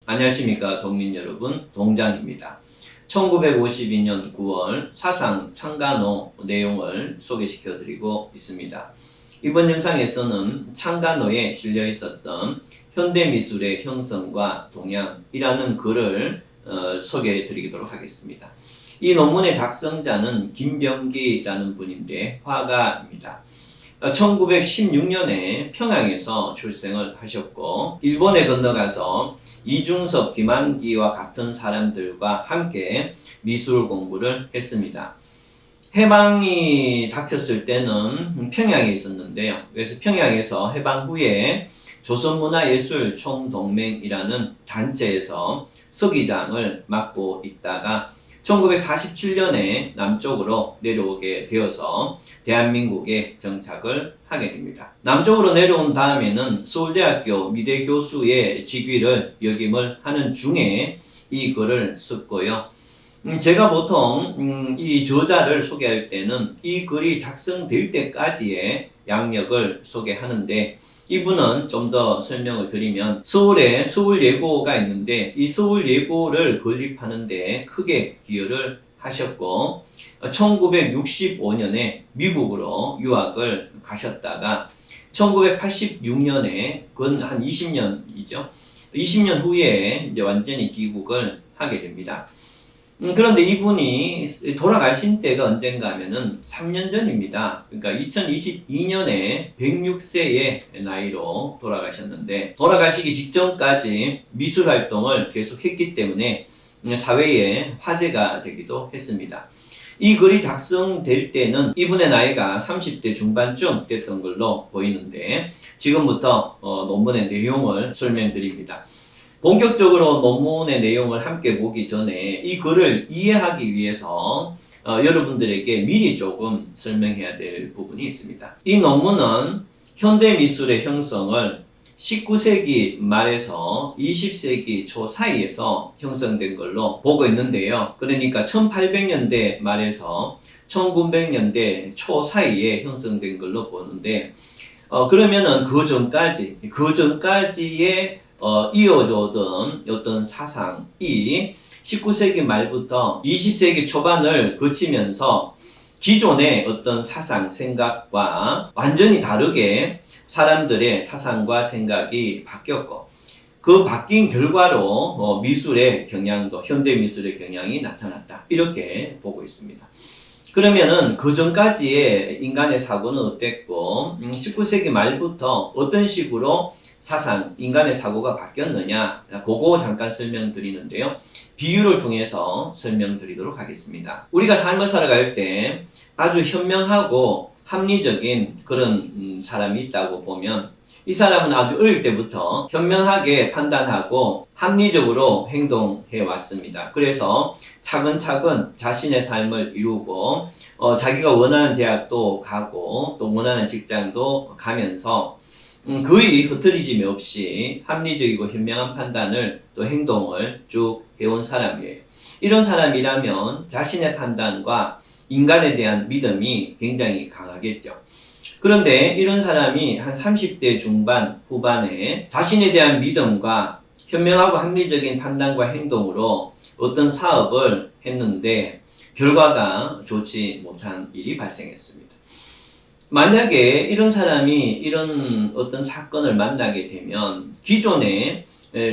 안녕하십니까 동민 여러분, 동장입니다. 1952년 9월 사상 창간호 내용을 소개시켜 드리고 있습니다. 이번 영상에서는 창간호에 실려 있었던 현대미술의 형성과 동향이라는 글을 소개해 드리도록 하겠습니다. 이 논문의 작성자는 김병기라는 분인데 화가입니다. 1916년에 평양에서 출생을 하셨고 일본에 건너가서 이중섭, 김한기와 같은 사람들과 함께 미술 공부를 했습니다. 해방이 닥쳤을 때는 평양에 있었는데요. 그래서 평양에서 해방 후에 조선문화예술총동맹이라는 단체에서 서기장을 맡고 있다가 1947년에 남쪽으로 내려오게 되어서 대한민국에 정착을 하게 됩니다. 남쪽으로 내려온 다음에는 서울대학교 미대 교수의 직위를 역임을 하는 중에 이 글을 썼고요. 제가 보통 이 저자를 소개할 때는 이 글이 작성될 때까지의 양력을 소개하는데 이분은 좀 더 설명을 드리면 서울에 서울예고가 있는데 이 서울예고를 건립하는데 크게 기여를 하셨고 1965년에 미국으로 유학을 가셨다가 1986년에 건 한 20년이죠. 20년 후에 이제 완전히 귀국을 하게 됩니다. 그런데 이분이 돌아가신 때가 언젠가 하면은 3년 전입니다. 그러니까 2022년에 106세의 나이로 돌아가셨는데 돌아가시기 직전까지 미술 활동을 계속했기 때문에 사회에 화제가 되기도 했습니다. 이 글이 작성될 때는 이분의 나이가 30대 중반쯤 됐던 걸로 보이는데 지금부터 논문의 내용을 설명드립니다. 본격적으로 논문의 내용을 함께 보기 전에 이 글을 이해하기 위해서 여러분들에게 미리 조금 설명해야 될 부분이 있습니다. 이 논문은 현대미술의 형성을 19세기 말에서 20세기 초 사이에서 형성된 걸로 보고 있는데요. 그러니까 1800년대 말에서 1900년대 초 사이에 형성된 걸로 보는데 그러면은 그 전까지의 이어져 오던 어떤 사상이 19세기 말부터 20세기 초반을 거치면서 기존의 어떤 사상, 생각과 완전히 다르게 사람들의 사상과 생각이 바뀌었고 그 바뀐 결과로 미술의 경향도, 현대미술의 경향이 나타났다. 이렇게 보고 있습니다. 그러면은 그 전까지의 인간의 사고는 어땠고 19세기 말부터 어떤 식으로 사상, 인간의 사고가 바뀌었느냐 그거 잠깐 설명드리는데요. 비유를 통해서 설명드리도록 하겠습니다. 우리가 삶을 살아갈 때 아주 현명하고 합리적인 그런 사람이 있다고 보면 이 사람은 아주 어릴 때부터 현명하게 판단하고 합리적으로 행동해 왔습니다. 그래서 차근차근 자신의 삶을 이루고 자기가 원하는 대학도 가고 또 원하는 직장도 가면서 거의 흐트리짐이 없이 합리적이고 현명한 판단을 또 행동을 쭉 해온 사람이에요. 이런 사람이라면 자신의 판단과 인간에 대한 믿음이 굉장히 강하겠죠. 그런데 이런 사람이 한 30대 중반 후반에 자신에 대한 믿음과 현명하고 합리적인 판단과 행동으로 어떤 사업을 했는데 결과가 좋지 못한 일이 발생했습니다. 만약에 이런 사람이 이런 어떤 사건을 만나게 되면 기존에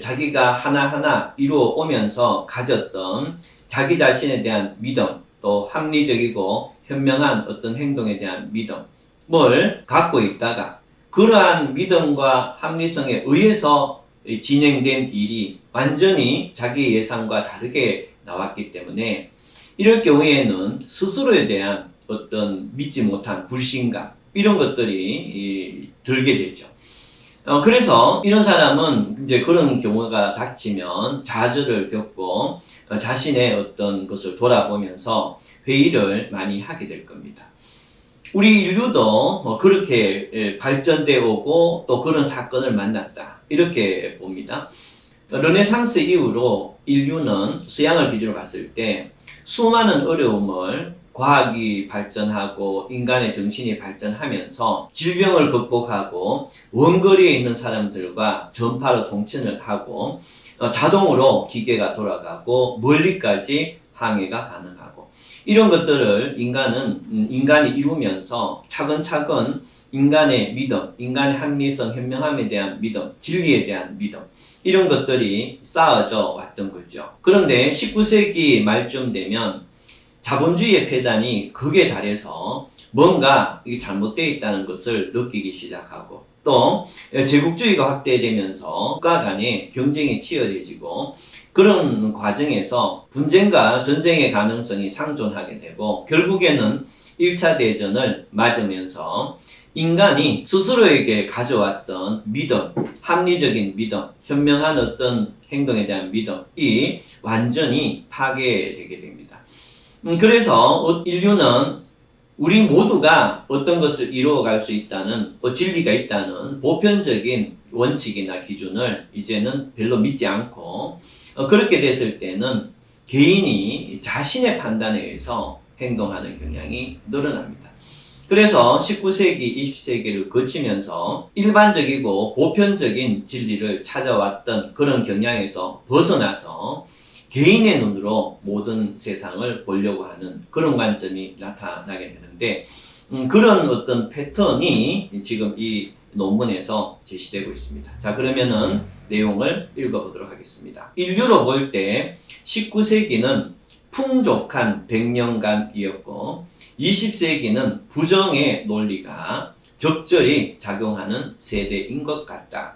자기가 하나하나 이루어 오면서 가졌던 자기 자신에 대한 믿음, 또 합리적이고 현명한 어떤 행동에 대한 믿음을 갖고 있다가 그러한 믿음과 합리성에 의해서 진행된 일이 완전히 자기 예상과 다르게 나왔기 때문에 이럴 경우에는 스스로에 대한 어떤 믿지 못한 불신감 이런 것들이 들게 되죠. 그래서 이런 사람은 이제 그런 경우가 닥치면 좌절을 겪고 자신의 어떤 것을 돌아보면서 회의를 많이 하게 될 겁니다. 우리 인류도 그렇게 발전되어 오고 또 그런 사건을 만났다 이렇게 봅니다. 르네상스 이후로 인류는 서양을 기준으로 봤을 때 수많은 어려움을 과학이 발전하고 인간의 정신이 발전하면서 질병을 극복하고 원거리에 있는 사람들과 전파로 통신을 하고 자동으로 기계가 돌아가고 멀리까지 항해가 가능하고 이런 것들을 인간이 이루면서 차근차근 인간의 믿음, 인간의 합리성, 현명함에 대한 믿음, 진리에 대한 믿음 이런 것들이 쌓아져 왔던 거죠. 그런데 19세기 말쯤 되면 자본주의의 폐단이 극에 달해서 뭔가 이게 잘못되어 있다는 것을 느끼기 시작하고 또 제국주의가 확대되면서 국가 간의 경쟁이 치열해지고 그런 과정에서 분쟁과 전쟁의 가능성이 상존하게 되고 결국에는 1차 대전을 맞으면서 인간이 스스로에게 가져왔던 믿음, 합리적인 믿음, 현명한 어떤 행동에 대한 믿음이 완전히 파괴되게 됩니다. 그래서 인류는 우리 모두가 어떤 것을 이루어갈 수 있다는 진리가 있다는 보편적인 원칙이나 기준을 이제는 별로 믿지 않고 그렇게 됐을 때는 개인이 자신의 판단에 의해서 행동하는 경향이 늘어납니다. 그래서 19세기, 20세기를 거치면서 일반적이고 보편적인 진리를 찾아왔던 그런 경향에서 벗어나서 개인의 눈으로 모든 세상을 보려고 하는 그런 관점이 나타나게 되는데 그런 어떤 패턴이 지금 이 논문에서 제시되고 있습니다. 자, 그러면은 내용을 읽어보도록 하겠습니다. 인류로 볼 때 19세기는 풍족한 100년간이었고 20세기는 부정의 논리가 적절히 작용하는 세대인 것 같다.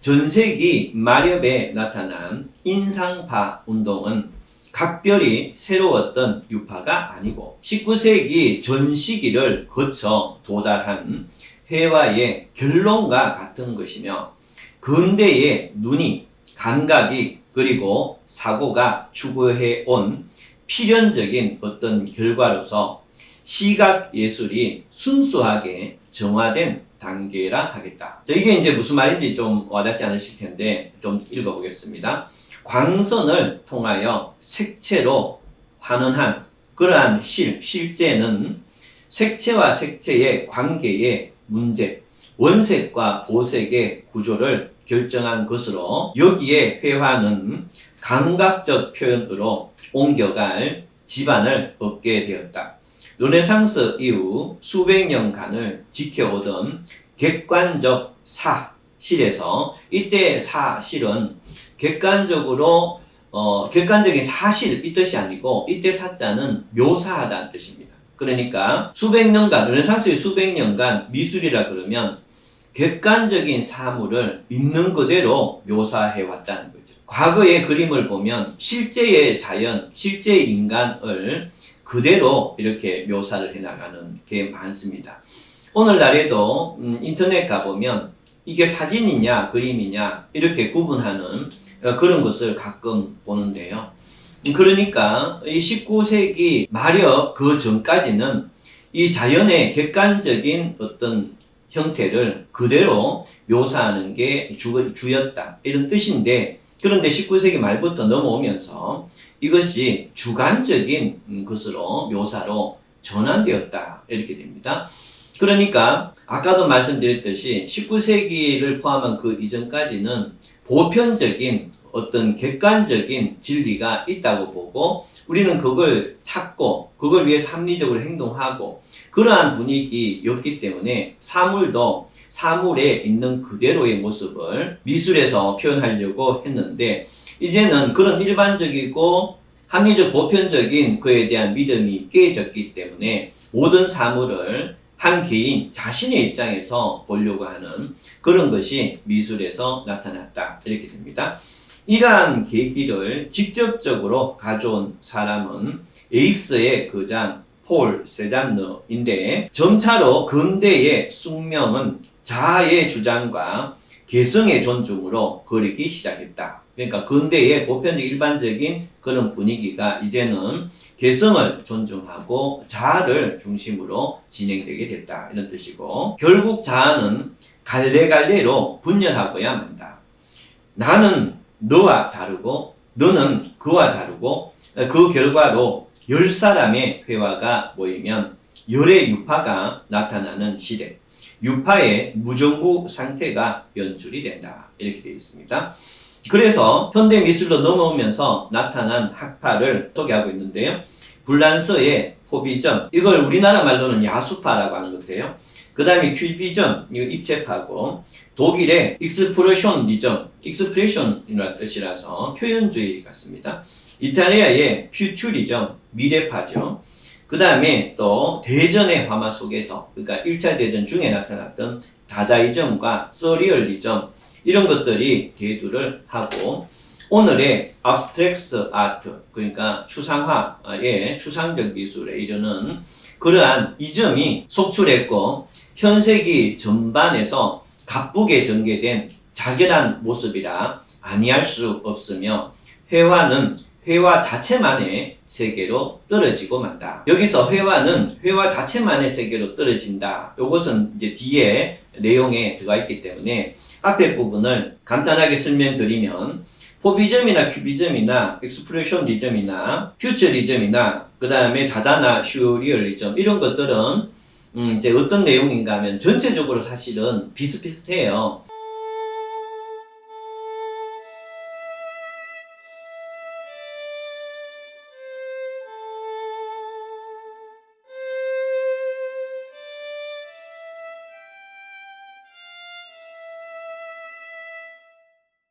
전세기 마렵에 나타난 인상파 운동은 각별히 새로웠던 유파가 아니고 19세기 전 시기를 거쳐 도달한 회화의 결론과 같은 것이며 근대의 눈이, 감각이 그리고 사고가 추구해온 필연적인 어떤 결과로서 시각 예술이 순수하게 정화된 단계라 하겠다. 자, 이게 이제 무슨 말인지 좀 와닿지 않으실 텐데 좀 읽어보겠습니다. 광선을 통하여 색채로 환원한 그러한 실제는 색채와 색채의 관계의 문제, 원색과 보색의 구조를 결정한 것으로 여기에 회화는 감각적 표현으로 옮겨갈 지반을 얻게 되었다. 르네상스 이후 수백 년간을 지켜오던 객관적 사실에서 이때 사실은 객관적인 사실 이 뜻이 아니고 이때 사자는 묘사하다는 뜻입니다. 그러니까 수백 년간 르네상스의 수백 년간 미술이라 그러면 객관적인 사물을 있는 그대로 묘사해 왔다는 거죠. 과거의 그림을 보면 실제의 자연, 실제의 인간을 그대로 이렇게 묘사를 해나가는 게 많습니다. 오늘날에도 인터넷 가보면 이게 사진이냐 그림이냐 이렇게 구분하는 그런 것을 가끔 보는데요. 그러니까 이 19세기 말여 그 전까지는 이 자연의 객관적인 어떤 형태를 그대로 묘사하는 게 주였다 이런 뜻인데 그런데 19세기 말부터 넘어오면서 이것이 주관적인 것으로 묘사로 전환되었다 이렇게 됩니다. 그러니까 아까도 말씀드렸듯이 19세기를 포함한 그 이전까지는 보편적인 어떤 객관적인 진리가 있다고 보고 우리는 그걸 찾고 그걸 위해서 합리적으로 행동하고 그러한 분위기였기 때문에 사물도 사물에 있는 그대로의 모습을 미술에서 표현하려고 했는데 이제는 그런 일반적이고 합리적 보편적인 그에 대한 믿음이 깨졌기 때문에 모든 사물을 한 개인 자신의 입장에서 보려고 하는 그런 것이 미술에서 나타났다 이렇게 됩니다. 이러한 계기를 직접적으로 가져온 사람은 에익스의 거장 폴 세잔느인데 점차로 근대의 숙명은 자아의 주장과 개성의 존중으로 거리기 시작했다. 그러니까 근대의 보편적 일반적인 그런 분위기가 이제는 개성을 존중하고 자아를 중심으로 진행되게 됐다. 이런 뜻이고 결국 자아는 갈래갈래로 분열하고야 만다. 나는 너와 다르고 너는 그와 다르고 그 결과로 10사람의 회화가 모이면 열의 유파가 나타나는 시대 유파의 무정부 상태가 연출이 된다. 이렇게 되어 있습니다. 그래서 현대 미술로 넘어오면서 나타난 학파를 소개하고 있는데요. 불란서의 포비점, 이걸 우리나라 말로는 야수파라고 하는 것 같아요. 그 다음에 큐비점, 이거 입체파고, 독일의 익스프레셔니즘, 익스프레션이라는 뜻이라서 표현주의 같습니다. 이탈리아의 퓨추리즘, 미래파죠. 그 다음에 또 대전의 화마 속에서, 그러니까 1차 대전 중에 나타났던 다다이즘과 서리얼리즘, 이런 것들이 대두를 하고, 오늘의 abstract art, 그러니까 추상화의 추상적 미술에 이르는 그러한 이점이 속출했고, 현세기 전반에서 가쁘게 전개된 자결한 모습이라 아니할 수 없으며, 회화는 회화 자체만의 세계로 떨어지고 만다. 여기서 회화는 회화 자체만의 세계로 떨어진다. 이것은 이제 뒤에 내용에 들어가 있기 때문에 앞에 부분을 간단하게 설명드리면, 포비즘이나 큐비즘이나 익스프레셔니즘이나 퓨처리즘이나 그 다음에 다다나 슈리얼리즘, 이런 것들은 이제 어떤 내용인가 하면 전체적으로 사실은 비슷비슷해요.